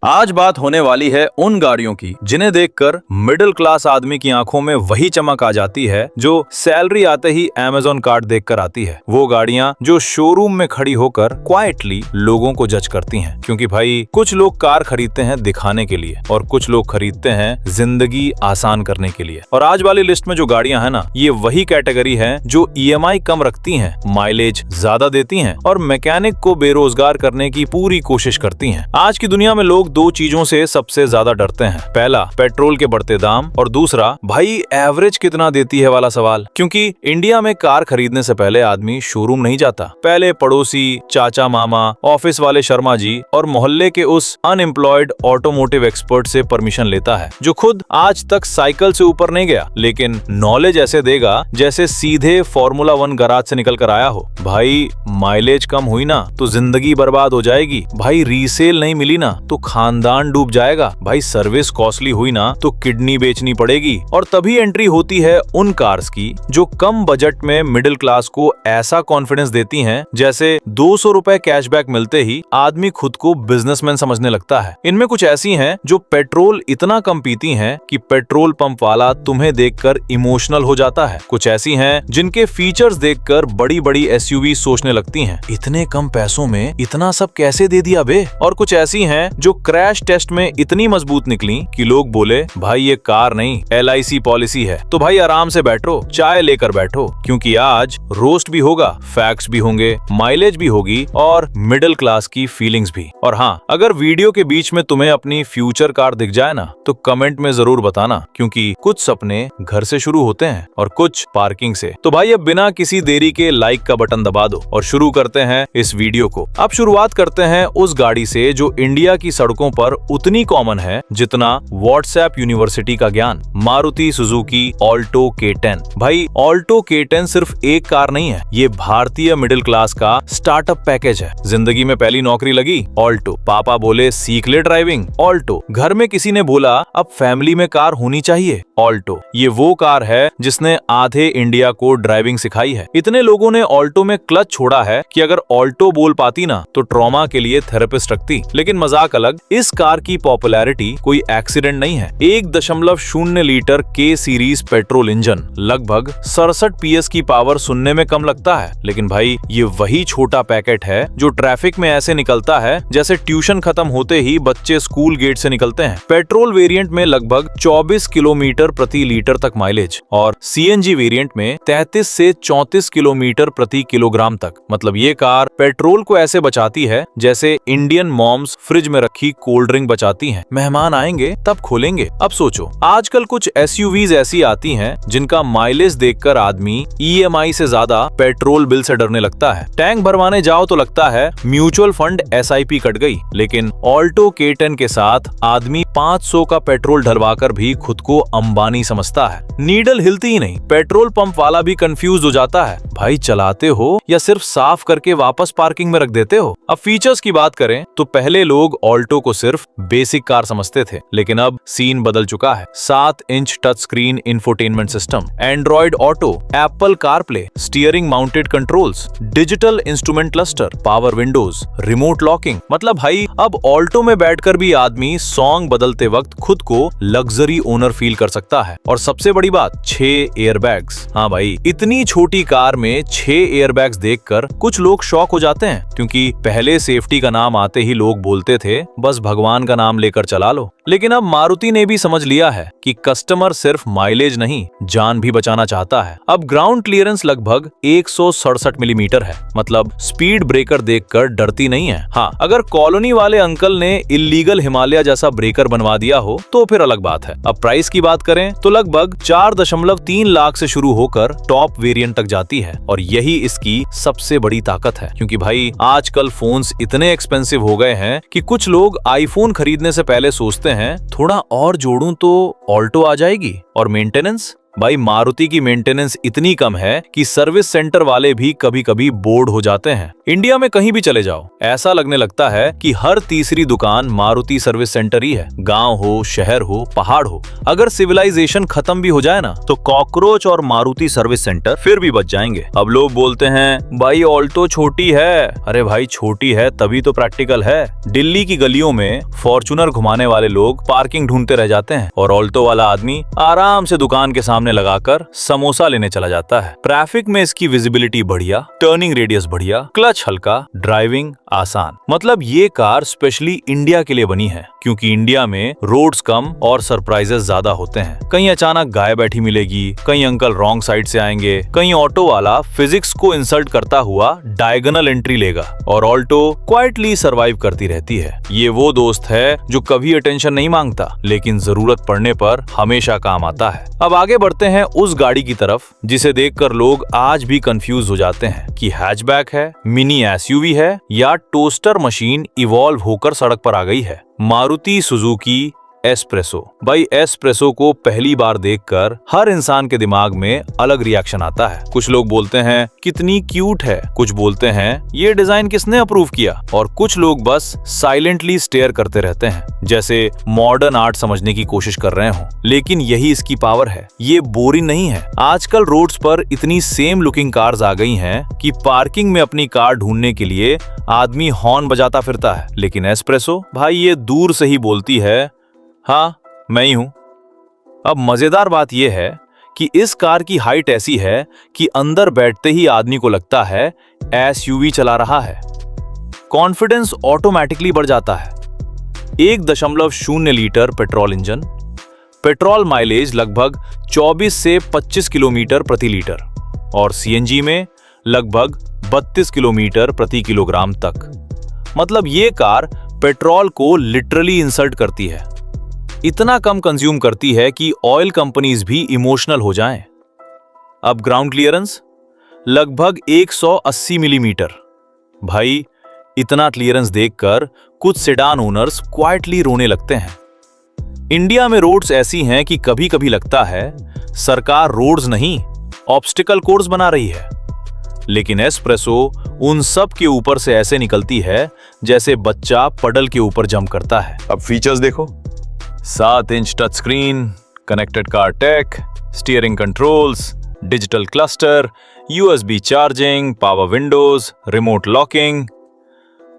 आज बात होने वाली है उन गाड़ियों की जिन्हें देखकर मिडिल क्लास आदमी की आंखों में वही चमक आ जाती है जो सैलरी आते ही अमेज़न कार्ड देखकर आती है। वो गाड़ियां जो शोरूम में खड़ी होकर क्वाइटली लोगों को जज करती हैं, क्योंकि भाई कुछ लोग कार खरीदते हैं दिखाने के लिए और कुछ लोग खरीदते हैं जिंदगी आसान करने के लिए। और आज वाली लिस्ट में जो गाड़ियां हैं ना, ये वही कैटेगरी है जो EMI कम रखती हैं, माइलेज ज्यादा देती हैं और मैकेनिक को बेरोजगार करने की पूरी कोशिश करती हैं। आज की दुनिया में लोग दो चीजों से सबसे ज्यादा डरते हैं, पहला पेट्रोल के बढ़ते दाम और दूसरा भाई एवरेज कितना देती है वाला सवाल। क्योंकि इंडिया में कार खरीदने से पहले आदमी शोरूम नहीं जाता, पहले पड़ोसी, चाचा, मामा, ऑफिस वाले शर्मा जी और मोहल्ले के उस अनएम्प्लॉयड ऑटोमोटिव एक्सपर्ट से परमिशन लेता है जो खुद आज तक साइकिल से ऊपर नहीं गया, लेकिन नॉलेज ऐसे देगा जैसे सीधे फॉर्मूला 1 गराज से निकल कर आया हो। भाई माइलेज कम हुई ना तो जिंदगी बर्बाद हो जाएगी, भाई रीसेल नहीं मिली ना तो खानदान डूब जाएगा, भाई सर्विस कॉस्टली हुई ना तो किडनी बेचनी पड़ेगी। और तभी एंट्री होती है उन कार्स की जो कम बजट में मिडिल क्लास को ऐसा कॉन्फिडेंस देती हैं जैसे 200 रुपए कैशबैक मिलते ही आदमी खुद को बिजनेसमैन समझने लगता है। इनमें कुछ ऐसी हैं जो पेट्रोल इतना कम पीती हैं कि पेट्रोल पंप वाला तुम्हें देखकर इमोशनल हो जाता है। कुछ ऐसी हैं जिनके फीचर्स देखकर बड़ी बड़ी SUV सोचने लगती हैं, इतने कम पैसों में इतना सब कैसे दे दिया बे। और कुछ ऐसी हैं जो क्रैश टेस्ट में इतनी मजबूत निकली कि लोग बोले भाई ये कार नहीं LIC पॉलिसी है। तो भाई आराम से बैठो, चाय लेकर बैठो, क्योंकि आज रोस्ट भी होगा, फैक्ट्स भी होंगे, माइलेज भी होगी और मिडिल क्लास की फीलिंग्स भी। और हाँ, अगर वीडियो के बीच में तुम्हें अपनी फ्यूचर कार दिख जाए ना तो कमेंट में जरूर बताना, क्योंकि कुछ सपने घर से शुरू होते हैं और कुछ पार्किंग से। तो भाई अब बिना किसी देरी के लाइक का बटन दबा दो और शुरू करते हैं इस वीडियो को। अब शुरुआत करते हैं उस गाड़ी से जो इंडिया की सड़कों पर उतनी कॉमन है जितना व्हाट्सएप यूनिवर्सिटी का ज्ञान, मारुति सुजुकी ऑल्टो K10। भाई ऑल्टो K10 सिर्फ एक कार नहीं है, ये भारतीय मिडिल क्लास का स्टार्टअप पैकेज है। जिंदगी में पहली नौकरी लगी, ऑल्टो। पापा बोले सीख ले ड्राइविंग, ऑल्टो। घर में किसी ने बोला अब फैमिली में कार होनी चाहिए, ऑल्टो। ये वो कार है जिसने आधे इंडिया को ड्राइविंग सिखाई है। इतने लोगों ने ऑल्टो में क्लच छोड़ा है कि अगर ऑल्टो बोल पाती ना तो ट्रॉमा के लिए थेरेपिस्ट रखती। लेकिन मजाक अलग, इस कार की पॉपुलैरिटी कोई एक्सीडेंट नहीं है। 1.0 litre K series petrol engine, लगभग 67 PS की पावर सुनने में कम लगता है, लेकिन भाई ये वही छोटा पैकेट है जो ट्रैफिक में ऐसे निकलता है जैसे ट्यूशन खत्म होते ही बच्चे स्कूल गेट से निकलते हैं। पेट्रोल वेरिएंट में लगभग 24 किलोमीटर प्रति लीटर तक माइलेज और CNG वेरिएंट में 33 से 34 किलोमीटर प्रति किलोग्राम तक। मतलब ये कार पेट्रोल को ऐसे बचाती है जैसे इंडियन मॉम्स फ्रिज में रखी कोल्ड ड्रिंक बचाती हैं। मेहमान आएंगे तब खोलेंगे। अब सोचो, आजकल कुछ SUVs ऐसी आती हैं जिनका माइलेज देखकर आदमी EMI से ज्यादा पेट्रोल बिल से डरने लगता है। टैंक भरवाने जाओ तो लगता है म्यूचुअल फंड SIP कट गई, लेकिन ऑल्टो K10 के साथ आदमी 500 का पेट्रोल डलवाकर भी खुद को अंबानी समझता है। नीडल हिलती ही नहीं, पेट्रोल पंप वाला भी कंफ्यूज हो जाता है, भाई चलाते हो या सिर्फ साफ करके वापस पार्किंग में रख देते हो। अब फीचर्स की बात करें तो पहले लोग ऑल्टो को सिर्फ बेसिक कार समझते थे, लेकिन अब सीन बदल चुका है। 7 inch touch screen infotainment system, Android auto, Apple CarPlay, steering mounted controls, digital instrument cluster, power Windows, remote locking. मतलब भाई अब ऑल्टो में बैठकर भी आदमी सॉन्ग बदलते वक्त खुद को लग्जरी ओनर फील कर सकता है। और सबसे बड़ी बात, 6 एयरबैग्स। हाँ भाई, इतनी छोटी कार में 6 एयरबैग्स देखकर कुछ लोग शॉक हो जाते हैं, क्योंकि पहले सेफ्टी का नाम आते ही लोग बोलते थे बस भगवान का नाम लेकर चला लो। लेकिन अब मारुति ने भी समझ लिया है कि कस्टमर सिर्फ माइलेज नहीं, जान भी बचाना चाहता है। अब ग्राउंड क्लियरेंस लगभग 167 मिलीमीटर है, मतलब स्पीड ब्रेकर देखकर डरती नहीं है। हाँ, अगर कॉलोनी वाले अंकल ने इल्लीगल हिमालय जैसा ब्रेकर बनवा दिया हो तो फिर अलग बात है। अब प्राइस की बात करें तो लगभग 4.3 लाख से शुरू होकर टॉप वेरिएंट तक जाती है, और यही इसकी सबसे बड़ी ताकत है। क्योंकि भाई आजकल फोन्स इतने एक्सपेंसिव हो गए हैं कि कुछ लोग आईफोन खरीदने से पहले सोचते हैं थोड़ा और जोड़ूं तो ऑल्टो आ जाएगी। और मेंटेनेंस, भाई मारुति की मेंटेनेंस इतनी कम है कि सर्विस सेंटर वाले भी कभी कभी बोर्ड हो जाते हैं। इंडिया में कहीं भी चले जाओ, ऐसा लगने लगता है कि हर तीसरी दुकान मारुति सर्विस सेंटर ही है। गांव हो, शहर हो, पहाड़ हो, अगर सिविलाइजेशन खत्म भी हो जाए ना, तो कॉकरोच और मारुति सर्विस सेंटर फिर भी बच जाएंगे। अब लोग बोलते हैं भाई ऑल्टो छोटी है। अरे भाई छोटी है तभी तो प्रैक्टिकल है। दिल्ली की गलियों में फॉर्च्यूनर घुमाने वाले लोग पार्किंग ढूंढते रह जाते हैं और ऑल्टो वाला आदमी आराम से दुकान के सामने लगाकर समोसा लेने चला जाता है। ट्रैफिक में इसकी विजिबिलिटी बढ़िया, टर्निंग रेडियस बढ़िया, क्लच हल्का, ड्राइविंग आसान। मतलब ये कार स्पेशली इंडिया के लिए बनी है, क्योंकि इंडिया में रोड्स कम और सरप्राइजेस ज्यादा होते हैं। कहीं अचानक गाय बैठी मिलेगी, कहीं अंकल रॉन्ग साइड से आएंगे, कहीं ऑटो वाला फिजिक्स को इंसल्ट करता हुआ डायगोनल एंट्री लेगा और ऑल्टो क्वाइटली सरवाइव करती रहती है। ये वो दोस्त है जो कभी अटेंशन नहीं मांगता, लेकिन जरूरत पड़ने पर हमेशा काम आता है। अब आगे बढ़ते हैं उस गाड़ी की तरफ जिसे देखकर लोग आज भी कंफ्यूज हो जाते हैं कि हैचबैक है, मिनी एसयूवी है या टोस्टर मशीन इवॉल्व होकर सड़क पर आ गई है। Maruti Suzuki espresso. भाई एस्प्रेसो को पहली बार देखकर हर इंसान के दिमाग में अलग रिएक्शन आता है। कुछ लोग बोलते हैं कितनी क्यूट है, कुछ बोलते हैं ये डिजाइन किसने अप्रूव किया, और कुछ लोग बस साइलेंटली स्टेयर करते रहते हैं जैसे मॉडर्न आर्ट समझने की कोशिश कर रहे हो। लेकिन यही इसकी पावर है, ये बोरिंग नहीं है। आजकल रोड्स पर इतनी सेम लुकिंग कार्स आ गई हैं कि पार्किंग में अपनी कार ढूंढने के लिए आदमी हॉर्न बजाता फिरता है। लेकिन एस्प्रेसो भाई ये दूर से ही बोलती है हाँ मैं ही हूं। अब मजेदार बात यह है कि इस कार की हाइट ऐसी है कि अंदर बैठते ही आदमी को लगता है एसयूवी चला रहा है। कॉन्फिडेंस ऑटोमेटिकली बढ़ जाता है। 1.0 litre petrol engine, petrol mileage लगभग 24 से 25 किलोमीटर प्रति लीटर और सीएनजी में लगभग 32 किलोमीटर प्रति किलोग्राम तक। मतलब ये कार पेट्रोल को लिटरली इंसल्ट करती है। इतना कम कंज्यूम करती है कि ऑयल कंपनीज भी इमोशनल हो जाएं। अब ग्राउंड क्लियरेंस लगभग 180 मिलीमीटर। भाई इतना क्लियरेंस देखकर कुछ सेडान ओनर्स क्वाइटली रोने लगते हैं। इंडिया में रोड्स ऐसी हैं कि कभी कभी लगता है सरकार रोड्स नहीं ऑब्स्टिकल कोर्स बना रही है। लेकिन एस्प्रेसो उन सब के ऊपर से ऐसे निकलती है जैसे बच्चा पडल के ऊपर जंप करता है। अब फीचर्स देखो, 7 inch touch screen, connected car take, steering controls, digital cluster, USB charging, power Windows, remote locking.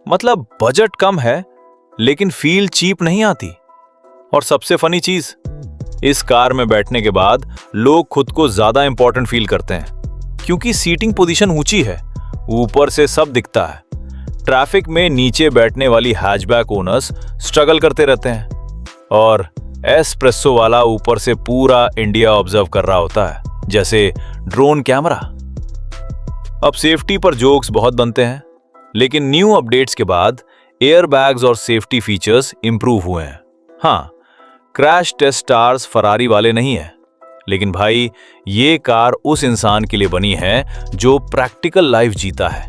मतलब बजट कम है लेकिन फील चीप नहीं आती। और सबसे फनी चीज, इस कार में बैठने के बाद लोग खुद को ज्यादा इंपॉर्टेंट फील करते हैं क्योंकि सीटिंग पोजीशन ऊंची है, ऊपर से सब दिखता है। ट्रैफिक में नीचे बैठने वाली हैचबैक ओनर्स स्ट्रगल करते रहते हैं और एस्प्रेसो वाला ऊपर से पूरा इंडिया ऑब्जर्व कर रहा होता है जैसे ड्रोन कैमरा। अब सेफ्टी पर जोक्स बहुत बनते हैं, लेकिन न्यू अपडेट्स के बाद एयरबैग्स और सेफ्टी फीचर्स इंप्रूव हुए हैं। हाँ, क्रैश टेस्ट स्टार्स फरारी वाले नहीं है, लेकिन भाई ये कार उस इंसान के लिए बनी है जो प्रैक्टिकल लाइफ जीता है।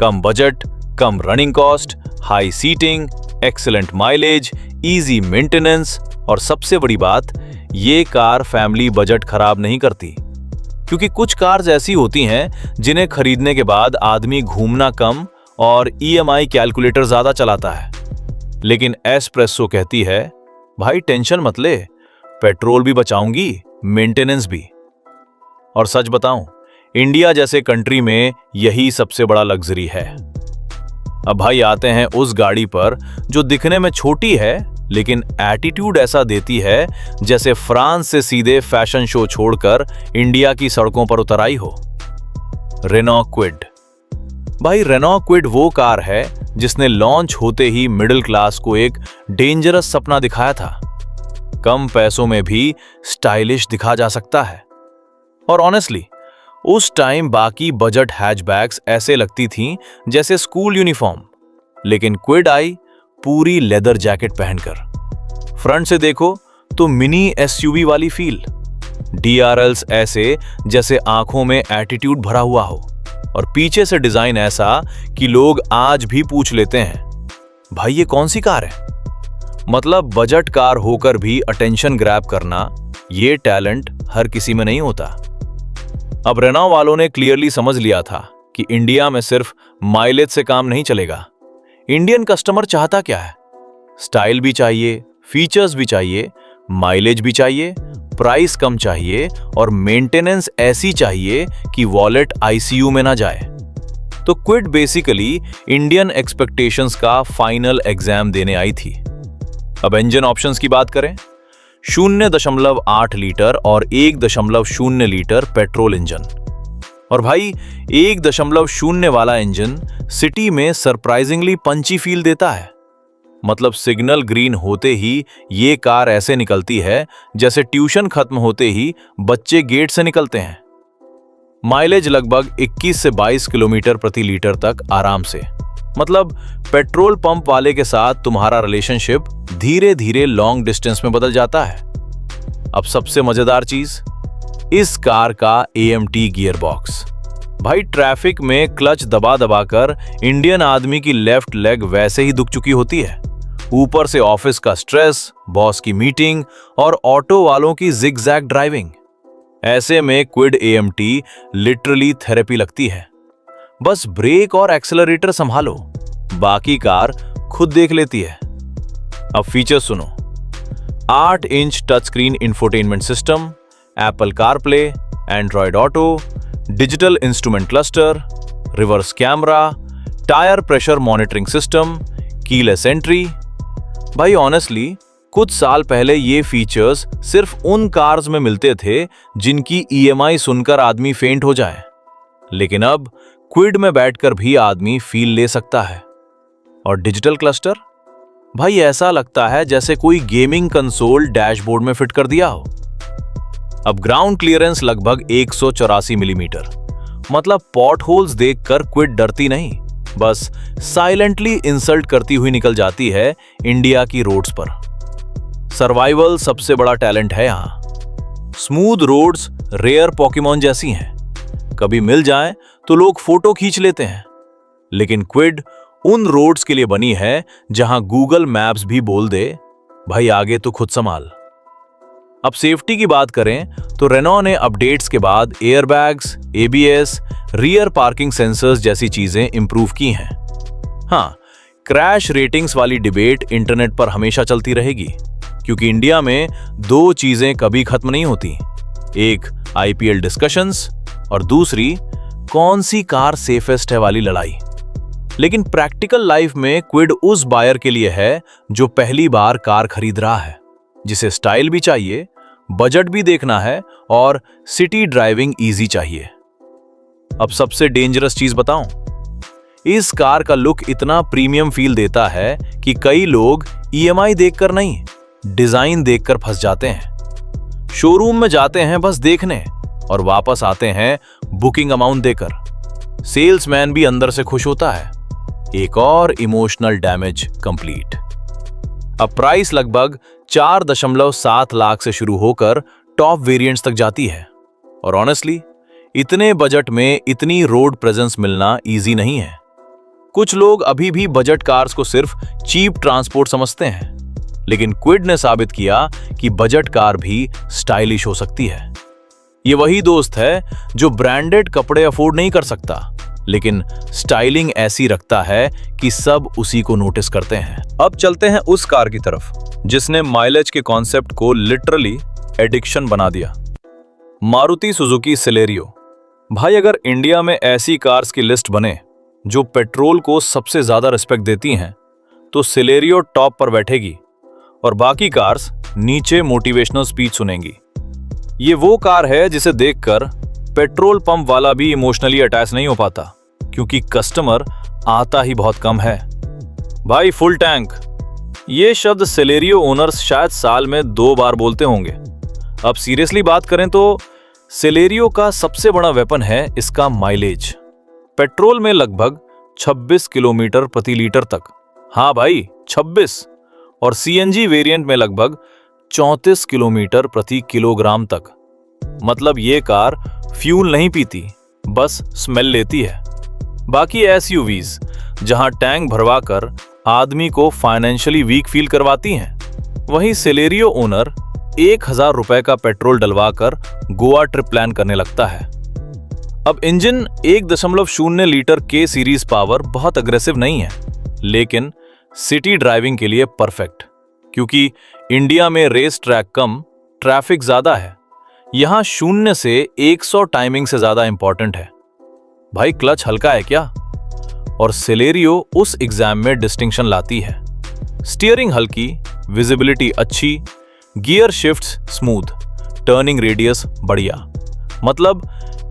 कम बजट, कम running cost, high seating, excellent mileage, easy maintenance और सबसे बड़ी बात, ये कार फैमिली बजट खराब नहीं करती। क्योंकि कुछ कार्स ऐसी होती हैं जिन्हें खरीदने के बाद आदमी घूमना कम और ईएमआई कैलकुलेटर ज्यादा चलाता है। लेकिन एस्प्रेसो कहती है भाई टेंशन मत ले, पेट्रोल भी बचाऊंगी, मेंटेनेंस भी। और सच बताऊं, इंडिया जैसे कंट्री में यही सबसे बड़ा लग्जरी है। अब भाई आते हैं उस गाड़ी पर जो दिखने में छोटी है लेकिन एटीट्यूड ऐसा देती है जैसे फ्रांस से सीधे फैशन शो छोड़कर इंडिया की सड़कों पर उतर आई हो। Renault Kwid. भाई रेनॉ क्विड वो कार है जिसने लॉन्च होते ही मिडिल क्लास को एक डेंजरस सपना दिखाया था। कम पैसों में भी स्टाइलिश दिखा जा सकता है। और ऑनेस्टली उस टाइम बाकी बजट हैचबैक्स ऐसे लगती थीं जैसे स्कूल यूनिफॉर्म, लेकिन क्विड आई पूरी लेदर जैकेट पहनकर। फ्रंट से देखो तो मिनी एसयूवी वाली फील, डीआरएल्स ऐसे जैसे आंखों में एटीट्यूड भरा हुआ हो, और पीछे से डिजाइन ऐसा कि लोग आज भी पूछ लेते हैं भाई ये कौन सी कार है। मतलब बजट कार होकर भी अटेंशन ग्रैब करना, ये टैलेंट हर किसी में नहीं होता। अब रेनॉ वालों ने क्लियरली समझ लिया था कि इंडिया में सिर्फ माइलेज से काम नहीं चलेगा। इंडियन कस्टमर चाहता क्या है? स्टाइल भी चाहिए, फीचर्स भी चाहिए, माइलेज भी चाहिए, प्राइस कम चाहिए और मेंटेनेंस ऐसी चाहिए कि वॉलेट आईसीयू में ना जाए। तो क्विड बेसिकली इंडियन एक्सपेक्टेशंस का फाइनल एग्जाम देने आई थी। अब इंजन ऑप्शंस की बात करें, 0.8 लीटर और 1.0 लीटर पेट्रोल इंजन। और भाई 1.0 वाला इंजन सिटी में सरप्राइजिंगली पंची फील देता है। मतलब सिग्नल ग्रीन होते ही ये कार ऐसे निकलती है जैसे ट्यूशन खत्म होते ही बच्चे गेट से निकलते हैं। माइलेज लगभग 21 से 22 किलोमीटर प्रति लीटर तक आराम से। मतलब पेट्रोल पंप वाले के साथ तुम्हारा रिलेशनशिप धीरे धीरे लॉन्ग डिस्टेंस में बदल जाता है। अब सबसे मजेदार चीज, इस कार का AMT गियर बॉक्स। भाई ट्रैफिक में क्लच दबा दबा कर इंडियन आदमी की लेफ्ट लेग वैसे ही दुख चुकी होती है। ऊपर से ऑफिस का स्ट्रेस, बॉस की मीटिंग और ऑटो वालों की जिगजैग ड्राइविंग। ऐसे में क्विड AMT लिटरली थेरेपी लगती है। बस ब्रेक और एक्सेलरेटर संभालो, बाकी कार खुद देख लेती है। अब फीचर सुनो, 8 inch touch screen infotainment system, Apple CarPlay, Android auto, digital instrument cluster, reverse camera, tyre pressure monitoring system, keyless entry. भाई ऑनेस्टली कुछ साल पहले ये फीचर्स सिर्फ उन कार्स में मिलते थे जिनकी EMI सुनकर आदमी फेंट हो जाए, लेकिन अब क्विड में बैठकर भी आदमी फील ले सकता है। और डिजिटल क्लस्टर, भाई ऐसा लगता है जैसे कोई गेमिंग कंसोल डैशबोर्ड में फिट कर दिया हो। अब ग्राउंड क्लियरेंस लगभग 184 मिलीमीटर। मतलब पॉट होल्स देखकर क्विड डरती नहीं, बस साइलेंटली इंसल्ट करती हुई निकल जाती है इंडिया की रोड्स पर। सर्वाइवल सबसे बड़ा टैलेंट है यहां। स्मूथ रोड्स रेयर पॉकीमॉन जैसी हैं, कभी मिल जाए तो लोग फोटो खींच लेते हैं। लेकिन क्विड उन रोड्स के लिए बनी है जहां गूगल मैप्स भी बोल दे, भाई आगे तो खुद संभाल। अब सेफ्टी की बात करें तो रेनॉ ने अपडेट्स के बाद airbags, ABS, rear parking sensors जैसी चीजें इंप्रूव की हैं। हाँ, क्रैश रेटिंग्स वाली डिबेट इंटरनेट पर हमेशा चलती रहेगी, क्योंकि इंडिया में दो चीजें कभी खत्म नहीं होती। एक IPL डिस्कशंस और दूसरी कौन सी कार सेफेस्ट है वाली लड़ाई। लेकिन प्रैक्टिकल लाइफ में क्विड उस बायर के लिए है जो पहली बार कार खरीद रहा है, जिसे स्टाइल भी चाहिए, बजट भी देखना है और सिटी ड्राइविंग इजी चाहिए। अब सबसे डेंजरस चीज बताऊं, इस कार का लुक इतना प्रीमियम फील देता है कि कई लोग EMI देखकर नहीं, डिजाइन देखकर फंस जाते हैं। शोरूम में जाते हैं बस देखने और वापस आते हैं बुकिंग अमाउंट देकर। सेल्समैन भी अंदर से खुश होता है। एक और इमोशनल डैमेज कंप्लीट। अब प्राइस लगभग 4.7 लाख से शुरू होकर टॉप वेरिएंट्स तक जाती है। और ऑनेस्टली इतने बजट में इतनी रोड प्रेजेंस मिलना इजी नहीं है। कुछ लोग अभी भी बजट कार्स को सिर्फ चीप ट्रांसपोर्ट समझते हैं, लेकिन क्विड ने साबित किया कि बजट कार भी स्टाइलिश हो सकती है। ये वही दोस्त है जो ब्रांडेड कपड़े अफोर्ड नहीं कर सकता, लेकिन स्टाइलिंग ऐसी रखता है कि सब उसी को नोटिस करते हैं। अब चलते हैं उस कार की तरफ जिसने माइलेज के कॉन्सेप्ट को लिटरली एडिक्शन बना दिया, मारुति सुजुकी सिलेरियो। भाई अगर इंडिया में ऐसी कार्स की लिस्ट बने जो पेट्रोल को सबसे ज्यादा रिस्पेक्ट देती हैं, तो सिलेरियो टॉप पर बैठेगी और बाकी कार्स नीचे मोटिवेशनल स्पीच सुनेंगी। ये वो कार है जिसे देखकर पेट्रोल पंप वाला भी इमोशनली अटैच नहीं हो पाता, क्योंकि कस्टमर आता ही बहुत कम है। भाई फुल टैंक, ये शब्द सिलेरियो ओनर्स शायद साल में 2 बार बोलते होंगे। अब सीरियसली बात करें तो सिलेरियो का सबसे बड़ा वेपन है इसका माइलेज। पेट्रोल में लगभग 26 किलोमीटर प्रति लीटर तक, हाँ भाई 26, और CNG वेरिएंट में लगभग 34 किलोमीटर प्रति किलोग्राम तक। मतलब ये कार फ्यूल नहीं पीती, बस स्मेल लेती है। बाकी SUVs जहां टैंक भरवाकर आदमी को फाइनेंशियली वीक फील करवाती हैं, वहीं सिलेरियो ओनर 1000 रुपए का पेट्रोल डलवाकर गोवा ट्रिप प्लान करने लगता है। अब इंजन 1.0 लीटर के सीरीज पावर बहुत अग्रेसिव नहीं है, लेकिन सिटी ड्राइविंग के लिए परफेक्ट, क्योंकि इंडिया में रेस ट्रैक कम, ट्रैफिक ज्यादा है। यहां 0 से 100 टाइमिंग से ज्यादा इंपॉर्टेंट है। भाई क्लच हल्का है क्या? और सेलेरियो उस एग्जाम में डिस्टिंक्शन लाती है। स्टीयरिंग हल्की, विजिबिलिटी अच्छी, gear shifts smooth, turning radius बढ़िया। मतलब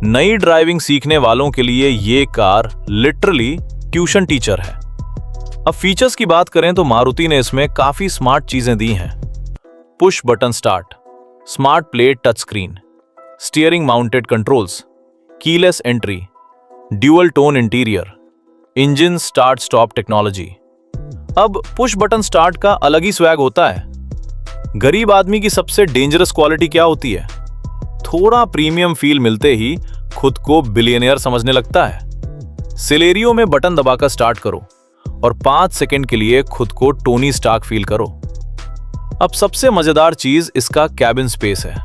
नई ड्राइविंग सीखने वालों के लिए ये कार लिटरली ट्यूशन टीचर है। अब फीचर्स की बात करें तो मारुति ने इसमें काफी स्मार्ट चीजें दी हैं। Push button start, smart play touch screen, steering mounted controls, keyless entry, dual tone interior, engine start stop technology. अब पुश बटन स्टार्ट का अलग ही स्वैग होता है। गरीब आदमी की सबसे डेंजरस क्वालिटी क्या होती है? थोड़ा प्रीमियम फील मिलते ही खुद को बिलियनियर समझने लगता है। सेलेरियो में बटन दबाकर स्टार्ट करो और 5 सेकंड के लिए खुद को टोनी स्टार्क फील करो। अब सबसे मजेदार चीज इसका कैबिन स्पेस है।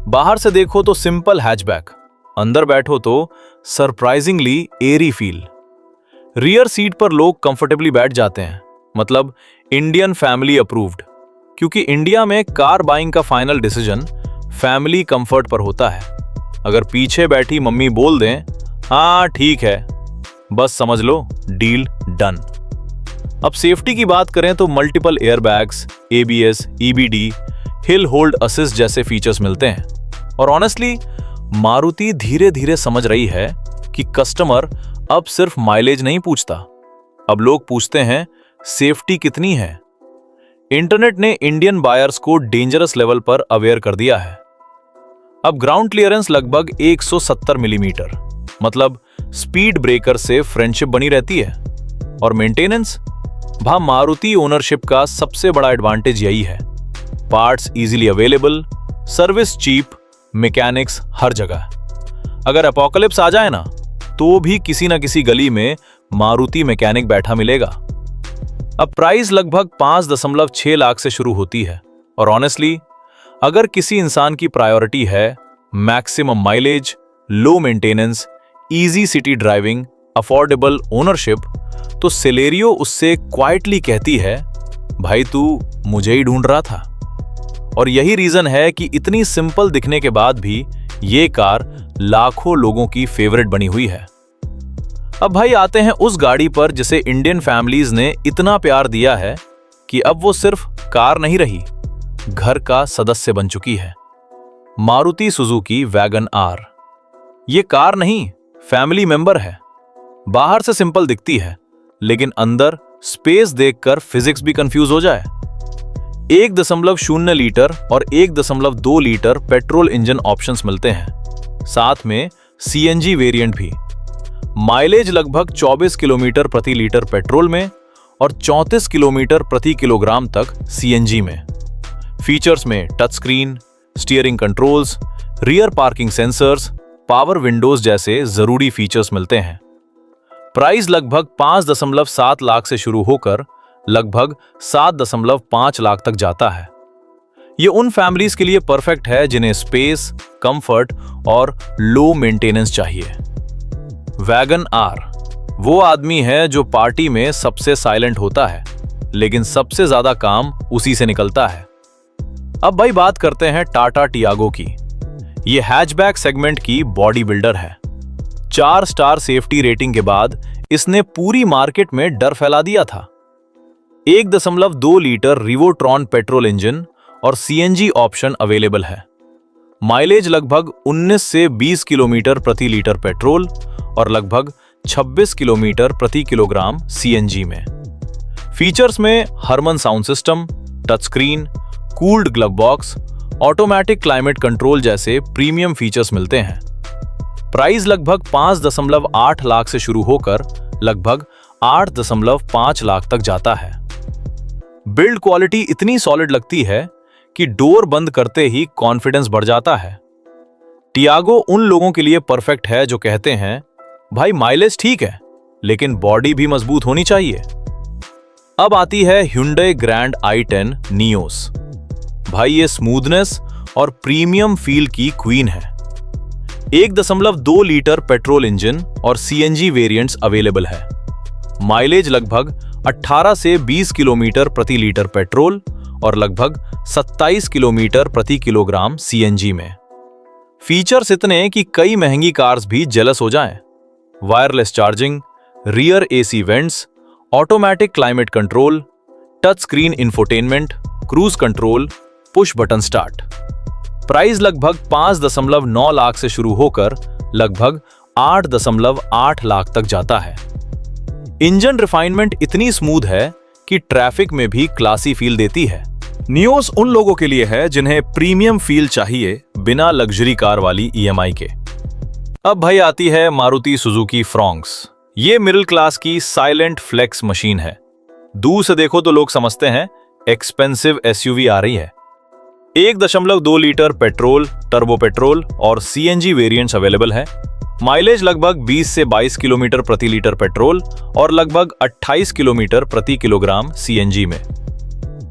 बाहर से देखो तो सिंपल हैचबैक, अंदर बैठो तो सरप्राइजिंगली एरी फील। रियर सीट पर लोग कंफर्टेबली बैठ जाते हैं, मतलब इंडियन फैमिली अप्रूव्ड, क्योंकि इंडिया में कार बाइंग का फाइनल डिसीजन फैमिली कंफर्ट पर होता है। अगर पीछे बैठी मम्मी बोल दें हाँ ठीक है, बस समझ लो डील डन। अब सेफ्टी की बात करें तो multiple airbags, ABS, EBD, hill hold assist जैसे फीचर्स मिलते हैं। और ऑनेस्टली मारुति धीरे धीरे समझ रही है कि कस्टमर अब सिर्फ माइलेज नहीं पूछता, अब लोग पूछते हैं सेफ्टी कितनी है। इंटरनेट ने इंडियन बायर्स को डेंजरस लेवल पर अवेयर कर दिया है। अब ग्राउंड क्लियरेंस लगभग 170 मिलीमीटर, मतलब स्पीड ब्रेकर से फ्रेंडशिप बनी रहती है। और मेंटेनेंस, मारुति ओनरशिप का सबसे बड़ा एडवांटेज यही है। Parts easily available, service cheap, mechanics हर जगह। अगर अपोकलिप्स आ जाए ना तो भी किसी न किसी गली में मारुति मैकेनिक बैठा मिलेगा। अब प्राइस लगभग 5.6 लाख से शुरू होती है। और ऑनेस्टली अगर किसी इंसान की प्रायोरिटी है maximum mileage, low maintenance, easy city driving, affordable ownership, तो सेलेरियो उससे क्वाइटली कहती है भाई तू मुझे ही ढूंढ रहा था। और यही रीजन है कि इतनी सिंपल दिखने के बाद भी ये कार लाखों लोगों की फेवरेट बनी हुई है। अब भाई आते हैं उस गाड़ी पर जिसे इंडियन फैमिलीज ने इतना प्यार दिया है कि अब वो सिर्फ कार नहीं रही, घर का सदस्य बन चुकी है। Maruti Suzuki Wagon R. ये कार नहीं, फैमिली मेंबर है। बाहर से सिंपल दिखती है, लेकिन अंदर स्पेस देखकर फिजिक्स भी कंफ्यूज हो जाए। 1.0 लीटर और 1.2 लीटर पेट्रोल इंजन ऑप्शंस मिलते हैं, साथ में CNG वेरिएंट भी। माइलेज लगभग 24 किलोमीटर प्रति लीटर पेट्रोल में और 34 किलोमीटर प्रति किलोग्राम तक CNG में। फीचर्स में touch screen, steering controls, rear parking sensors, power Windows जैसे जरूरी फीचर्स मिलते हैं। प्राइस लगभग 5.7 लाख से शुरू होकर लगभग 7.5 लाख तक जाता है। ये उन फैमिलीज के लिए परफेक्ट है जिन्हें स्पेस, कंफर्ट और लो मेंटेनेंस चाहिए। वैगन आर वो आदमी है जो पार्टी में सबसे साइलेंट होता है, लेकिन सबसे ज्यादा काम उसी से निकलता है। अब भाई बात करते हैं टाटा टियागो की। ये हैचबैक सेगमेंट की बॉडी बिल्डर है। 4 स्टार सेफ्टी रेटिंग के बाद इसने पूरी मार्केट में डर फैला दिया था। 1.2 लीटर रिवोट्रॉन पेट्रोल इंजन और CNG ऑप्शन अवेलेबल है। माइलेज लगभग 19 से 20 किलोमीटर प्रति लीटर पेट्रोल और लगभग 26 किलोमीटर प्रति किलोग्राम CNG में। फीचर्स में Harman sound system, touch screen, cooled glove box, automatic climate control जैसे प्रीमियम फीचर्स मिलते हैं। प्राइस लगभग 5.8 लाख से शुरू होकर लगभग 8.5 लाख तक जाता है। बिल्ड क्वालिटी इतनी सॉलिड लगती है कि डोर बंद करते ही कॉन्फिडेंस बढ़ जाता है। टियागो उन लोगों के लिए परफेक्ट है जो कहते हैं भाई माइलेज ठीक है, लेकिन बॉडी भी मजबूत होनी चाहिए। अब आती है Hyundai ग्रैंड i10 नियोस। भाई ये स्मूथनेस और प्रीमियम फील की क्वीन है। 1.2 लीटर पेट्रोल इंजन और सीएनजी वेरिएंट्स अवेलेबल है। माइलेज लगभग 18 से 20 किलोमीटर प्रति लीटर पेट्रोल और लगभग 27 किलोमीटर प्रति किलोग्राम सीएनजी में। फीचर्स इतने कि कई महंगी कार्स भी जेलस हो जाएं। Wireless charging, rear AC vents, automatic climate control, touch screen infotainment, cruise control, push button start. Price लगभग 5.9 लाख से शुरू होकर लगभग 8.8 लाख तक जाता है। इंजन रिफाइनमेंट इतनी स्मूथ है कि ट्रैफिक में भी क्लासी फील देती है। नियोस उन लोगों के लिए है जिन्हें प्रीमियम फील चाहिए बिना लग्जरी कार वाली ईएमआई के। अब भाई आती है मारुति सुजुकी फ्रॉन्क्स। ये मिडिल क्लास की साइलेंट फ्लेक्स मशीन है। दूर से देखो तो लोग समझते हैं एक्सपेंसिव एसयूवी आ रही है। 1.2 लीटर पेट्रोल, टर्बो पेट्रोल और सीएनजी वेरिएंट्स अवेलेबल है। माइलेज लगभग 20 से 22 किलोमीटर प्रति लीटर पेट्रोल और लगभग 28 किलोमीटर प्रति किलोग्राम सीएनजी में।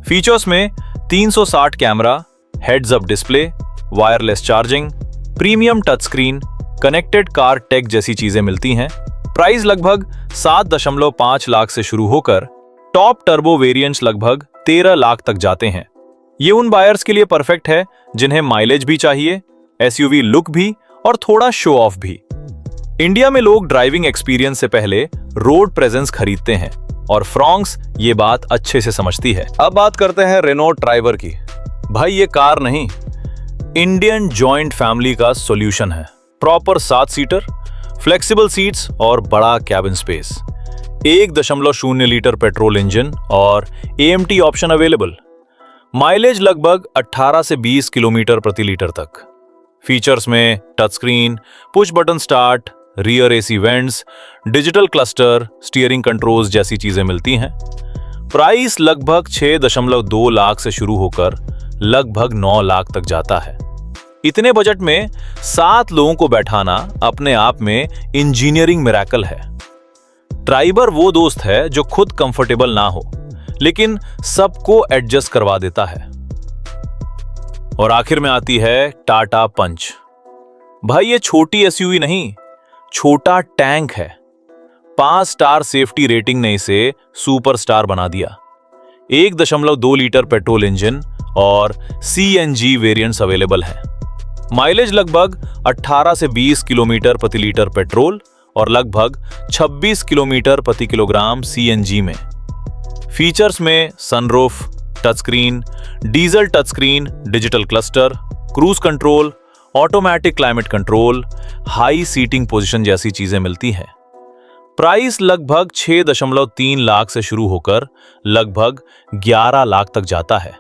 फीचर्स में 360 camera, heads up display, wireless charging, premium touch screen, connected car take जैसी चीजें मिलती हैं। प्राइस लगभग 7.5 लाख से शुरू होकर टॉप टर्बो वेरिएंट्स लगभग 13 लाख तक जाते हैं। ये उन बायर्स के लिए परफेक्ट है जिन्हें माइलेज भी चाहिए, एसयूवी लुक भी और थोड़ा शो ऑफ भी। इंडिया में लोग ड्राइविंग एक्सपीरियंस से पहले रोड प्रेजेंस खरीदते हैं और फ्रॉन्क्स ये बात अच्छे से समझती है। अब बात करते हैं रेनो ट्राइबर की। भाई ये कार नहीं, इंडियन जॉइंट फैमिली का सॉल्यूशन है। प्रॉपर 7 सीटर, फ्लेक्सिबल सीट्स और बड़ा cabin space. 1.0 litre petrol engine और एएमटी ऑप्शन अवेलेबल। माइलेज लगभग 18 से 20 किलोमीटर प्रति लीटर तक। फीचर्स में touch screen, push button start, rear AC vents, digital cluster, steering controls जैसी चीजें मिलती हैं। प्राइस लगभग 6.2 लाख से शुरू होकर लगभग 9 लाख तक जाता है। इतने बजट में 7 लोगों को बैठाना अपने आप में इंजीनियरिंग मिरेकल है। ट्राइबर वो दोस्त है जो खुद कंफर्टेबल ना हो लेकिन सबको एडजस्ट करवा देता है। और आखिर में आती है टाटा पंच। भाई ये छोटी एसयूवी नहीं, छोटा टैंक है। 5 स्टार सेफ्टी रेटिंग ने इसे सुपरस्टार बना दिया। 1.2 लीटर पेट्रोल इंजन और सीएनजी वेरिएंट्स अवेलेबल है। माइलेज लगभग 18 से 20 किलोमीटर प्रति लीटर पेट्रोल और लगभग 26 किलोमीटर प्रति किलोग्राम सीएनजी में। फीचर्स में sunroof, touch screen, diesel touch screen, digital cluster, cruise control, automatic climate control, high seating position जैसी चीजें मिलती हैं। प्राइस लगभग 6.3 लाख से शुरू होकर लगभग 11 लाख तक जाता है।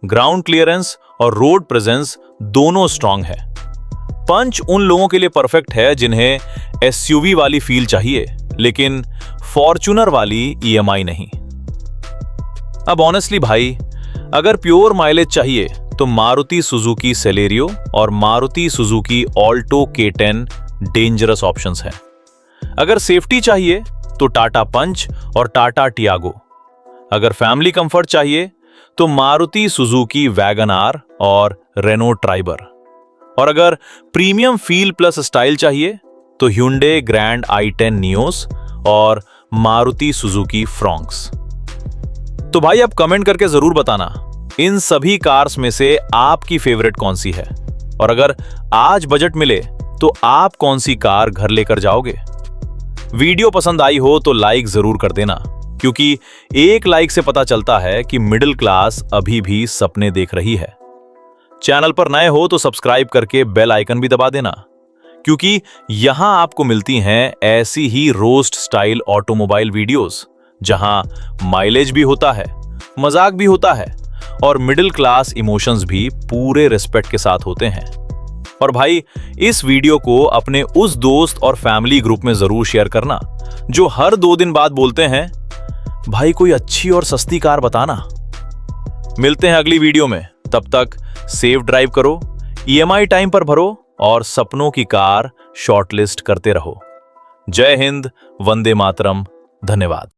ग्राउंड क्लियरेंस और रोड प्रेजेंस दोनों स्ट्रांग है। पंच उन लोगों के लिए परफेक्ट है जिन्हें एसयूवी वाली फील चाहिए लेकिन फॉर्च्यूनर वाली ईएमआई नहीं। अब ऑनेस्टली भाई, अगर प्योर माइलेज चाहिए तो मारुति सुजुकी सेलेरियो और Maruti Suzuki Alto K10 dangerous options हैं। अगर सेफ्टी चाहिए तो टाटा पंच और टाटा टियागो। अगर फैमिली कंफर्ट चाहिए तो मारुति सुजुकी वैगन आर और रेनो ट्राइबर। और अगर प्रीमियम फील प्लस स्टाइल चाहिए तो Hyundai ग्रैंड i10 नियोस और मारुति सुजुकी फ्रॉन्क्स। तो भाई अब कमेंट करके जरूर बताना इन सभी कार्स में से आपकी फेवरेट कौन सी है, और अगर आज बजट मिले तो आप कौन सी कार घर लेकर जाओगे। वीडियो पसंद आई हो तो लाइक जरूर कर देना, क्योंकि एक लाइक से पता चलता है कि मिडिल क्लास अभी भी सपने देख रही है। चैनल पर नए हो तो सब्सक्राइब करके बेल आइकन भी दबा देना, क्योंकि यहां आपको मिलती हैं ऐसी ही रोस्ट स्टाइल ऑटोमोबाइल वीडियोस जहां माइलेज भी होता है, मजाक भी होता है और मिडिल क्लास इमोशंस भी पूरे रिस्पेक्ट के साथ होते हैं। और भाई इस वीडियो को अपने उस दोस्त और फैमिली ग्रुप में जरूर शेयर करना जो हर 2 दिन बाद बोलते हैं भाई कोई अच्छी और सस्ती कार बताना। मिलते हैं अगली वीडियो में, तब तक सेफ ड्राइव करो, ईएमआई टाइम पर भरो और सपनों की कार शॉर्टलिस्ट करते रहो। जय हिंद, वंदे मातरम, धन्यवाद।